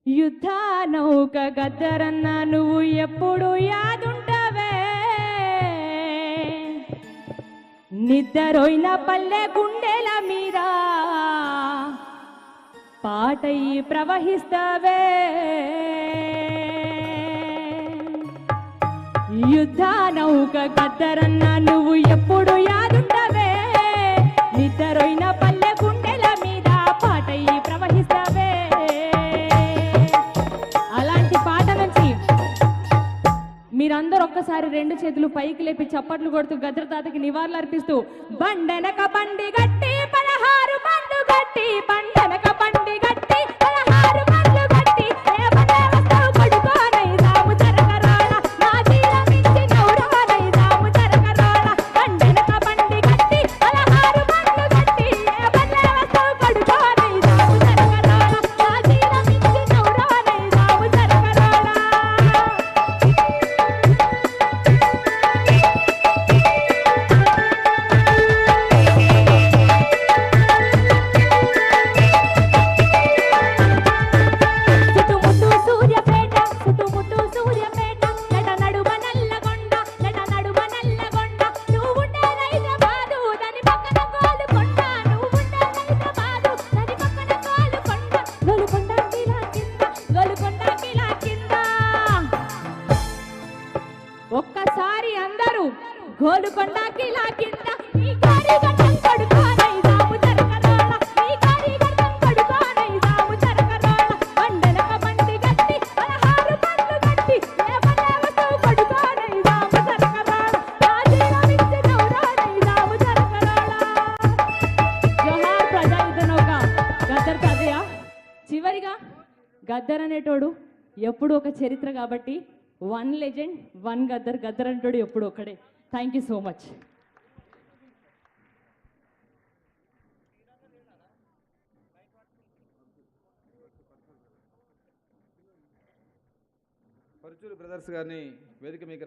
యుద్ధ నౌక గద్దరన్న నువ్వు ఎప్పుడు యాదుంటవే నిద్రపోయిన పల్లె గుండెల మీద పాటై ప్రవహిస్తావే యుద్ధ నౌక గద్దరన్న నువ్వు ఎప్పుడు యాదుంటవే నిద్రపోయిన పల్లె గుండెల మీద పాటై ప్రవహిస్తావే అలాంటి పాట నుంచి మీరందరూ ఒక్కసారి రెండు చేతులు పైకి లేపి చప్పట్లు కొడుతూ గద్దర్ తాతకి నివాళులు అర్పిస్తూ బండెనక బండి గట్టి 16 బండ్లు గట్టి బండెనక బండి గట్టి 16 బండ్లు గట్టి ఏ బండే వస్తావు పడుకోనై సాము జరగరాడ నా జీల మించి నౌరానై సాము జరగరాడ బండెనక బండి గట్టి 16 బండ్లు గట్టి ఏ బండే వస్తావు పడుకోనై సాము జరగరాడ నా జీల మించి నౌరానై సాము జరగరాడ ఒక్కసారి అందరూ గోలుకొండ కిలా కింద నీ కారి గడ్డం పడుకోనై సాము జరగరాడ నీ కారి గడ్డం పడుకోనై సాము జరగరాడ బండెనక బండి గట్టి 16 బండ్లు గట్టి ఏ బండే వస్తావు పడుకోనై సాము జరగరాడ నా జీల మించి నౌరానై సాము జరగరాడ జోహార్ ప్రజాయుద్ధ నౌక గద్దర్ తాతయ్య చివరిగా గద్దర్ అనేటోడు ఎప్పుడు ఒక చరిత్ర కాబట్టి one legend one Gaddar Gaddar అంటాడు ఎప్పుడు ఒక్కడే thank you so much Paruchuru brothers గారిని వేదిక మీకు